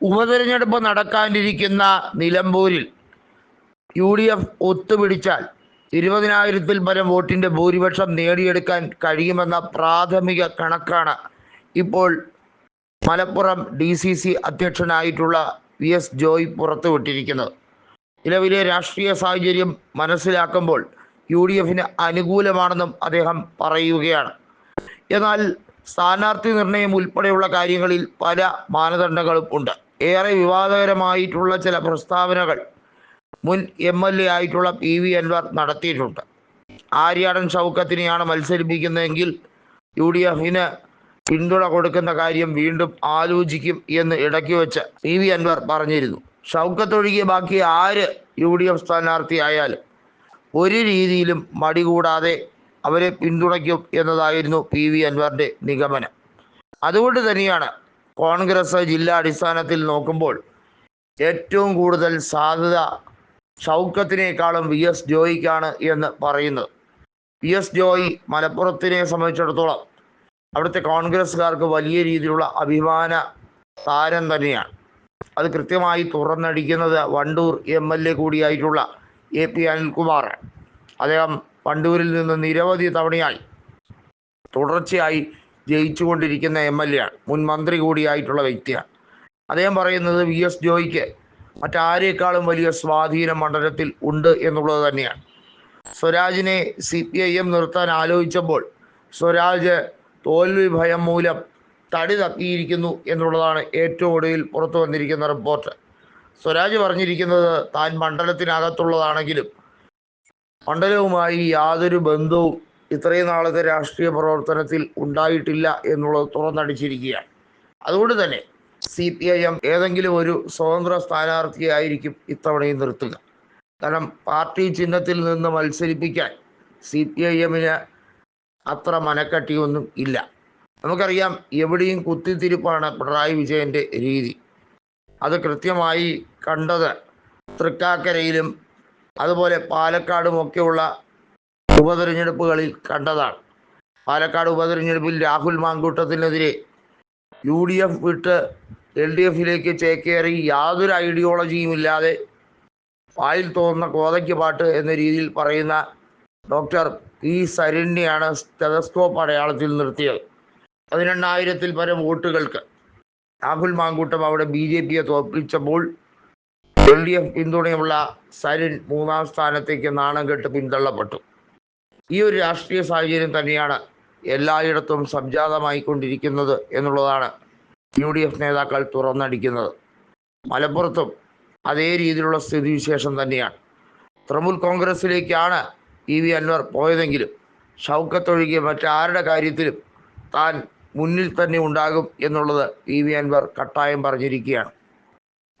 ഉപതെരഞ്ഞെടുപ്പ് നടക്കാനിരിക്കുന്ന നിലമ്പൂരിൽ UDF ഒത്തുപിടിച്ചാൽ 20,000-ൽ പരം വോട്ടിൻ്റെ ഭൂരിപക്ഷം നേടിയെടുക്കാൻ കഴിയുമെന്ന പ്രാഥമിക കണക്കാണ് ഇപ്പോൾ മലപ്പുറം DCC അധ്യക്ഷനായിട്ടുള്ള VS ജോയ് പുറത്തുവിട്ടിരിക്കുന്നത്. നിലവിലെ രാഷ്ട്രീയ സാഹചര്യം മനസ്സിലാക്കുമ്പോൾ UDFന് അനുകൂലമാണെന്നും അദ്ദേഹം പറയുകയാണ്. എന്നാൽ സ്ഥാനാർത്ഥി നിർണയം ഉൾപ്പെടെയുള്ള കാര്യങ്ങളിൽ പല മാനദണ്ഡങ്ങളും ഉണ്ട്. ഏറെ വിവാദകരമായിട്ടുള്ള ചില പ്രസ്താവനകൾ മുൻ MLA ആയിട്ടുള്ള PV അൻവർ നടത്തിയിട്ടുണ്ട്. ആര്യാടൻ ഷൗക്കത്തിനെയാണ് മത്സരിപ്പിക്കുന്നതെങ്കിൽ UDFന് പിന്തുണ കൊടുക്കുന്ന കാര്യം വീണ്ടും ആലോചിക്കും എന്ന് ഇടയ്ക്ക് വെച്ച് PV അൻവർ പറഞ്ഞിരുന്നു. ഷൗക്കത്തൊഴികെ ബാക്കി ആര് UDF സ്ഥാനാർത്ഥിയായാലും ഒരു രീതിയിലും മടി കൂടാതെ അവരെ പിന്തുണയ്ക്കും എന്നതായിരുന്നു PV അൻവറിൻ്റെ നിഗമനം. അതുകൊണ്ട് തന്നെയാണ് കോൺഗ്രസ് ജില്ലാ അടിസ്ഥാനത്തിൽ നോക്കുമ്പോൾ ഏറ്റവും കൂടുതൽ സാധ്യത ഷൗക്കത്തിനേക്കാളും VS ജോയിക്കാണ് എന്ന് പറയുന്നത്. VS ജോയ് മലപ്പുറത്തിനെ സംബന്ധിച്ചിടത്തോളം അവിടുത്തെ കോൺഗ്രസ്സുകാർക്ക് വലിയ രീതിയിലുള്ള അഭിമാന താരം തന്നെയാണ്. അത് കൃത്യമായി തുറന്നടിക്കുന്നത് വണ്ടൂർ MLA കൂടിയായിട്ടുള്ള AP അനിൽകുമാറാണ്. അദ്ദേഹം വണ്ടൂരിൽ നിന്ന് നിരവധി തവണയായി തുടർച്ചയായി ജയിച്ചുകൊണ്ടിരിക്കുന്ന MLA ആണ്. മുൻ മന്ത്രി കൂടിയായിട്ടുള്ള വ്യക്തിയാണ്. അദ്ദേഹം പറയുന്നത് VS ജോയിക്ക് മറ്റാരേക്കാളും വലിയ സ്വാധീനം മണ്ഡലത്തിൽ ഉണ്ട് എന്നുള്ളത് തന്നെയാണ്. സ്വരാജിനെ CPIM നിർത്താൻ ആലോചിച്ചപ്പോൾ സ്വരാജ് തോൽവി ഭയം മൂലം തടി തപ്പിയിരിക്കുന്നു എന്നുള്ളതാണ് ഏറ്റവും ഒടുവിൽ പുറത്തു വന്നിരിക്കുന്ന റിപ്പോർട്ട്. സ്വരാജ് പറഞ്ഞിരിക്കുന്നത് താൻ മണ്ഡലത്തിനകത്തുള്ളതാണെങ്കിലും മണ്ഡലവുമായി യാതൊരു ബന്ധവും ഇത്രയും നാളത്തെ രാഷ്ട്രീയ പ്രവർത്തനത്തിൽ ഉണ്ടായിട്ടില്ല എന്നുള്ളത് തുറന്നടിച്ചിരിക്കുകയാണ്. അതുകൊണ്ട് തന്നെ CPIM ഏതെങ്കിലും ഒരു സ്വതന്ത്ര സ്ഥാനാർത്ഥിയായിരിക്കും ഇത്തവണയും നിർത്തുക. കാരണം പാർട്ടി ചിഹ്നത്തിൽ നിന്ന് മത്സരിപ്പിക്കാൻ CPIMന് അത്ര മനക്കട്ടിയൊന്നും ഇല്ല. നമുക്കറിയാം, എവിടെയും കുത്തിത്തിരിപ്പാണ് പിണറായി വിജയൻ്റെ രീതി. അത് കൃത്യമായി കണ്ടത് തൃക്കാക്കരയിലും അതുപോലെ പാലക്കാടുമൊക്കെയുള്ള ഉപതെരഞ്ഞെടുപ്പുകളിൽ കണ്ടതാണ്. പാലക്കാട് ഉപതെരഞ്ഞെടുപ്പിൽ രാഹുൽ മാങ്കൂട്ടത്തിനെതിരെ UDF വിട്ട് LDFിലേക്ക് ചേക്കേറി യാതൊരു ഐഡിയോളജിയും ഇല്ലാതെ വായിൽ തോന്നുന്ന കോതയ്ക്ക് പാട്ട് എന്ന രീതിയിൽ പറയുന്ന ഡോക്ടർ P സരിനെയാണ് സ്റ്റെതസ്കോപ്പ് അടയാളത്തിൽ നിർത്തിയത്. 12,000-ൽ പരം വോട്ടുകൾക്ക് രാഹുൽ മാങ്കൂട്ടം അവിടെ BJPയെ തോൽപ്പിച്ചപ്പോൾ LDF പിന്തുണയുള്ള സരിൻ 3-ാം സ്ഥാനത്തേക്ക് നാണം കെട്ട് പിന്തള്ളപ്പെട്ടു. ഈ ഒരു രാഷ്ട്രീയ സാഹചര്യം തന്നെയാണ് എല്ലായിടത്തും സംജാതമായിക്കൊണ്ടിരിക്കുന്നത് എന്നുള്ളതാണ് UDF നേതാക്കൾ തുറന്നടിക്കുന്നത്. മലപ്പുറത്തും അതേ രീതിയിലുള്ള സ്ഥിതിവിശേഷം തന്നെയാണ്. തൃണമൂൽ കോൺഗ്രസിലേക്കാണ് PV അൻവർ പോയതെങ്കിലും ഷൗക്കത്തൊഴികെ മറ്റാരുടെ കാര്യത്തിലും താൻ മുന്നിൽ തന്നെ ഉണ്ടാകും എന്നുള്ളത് PV അൻവർ കട്ടായം പറഞ്ഞിരിക്കുകയാണ്.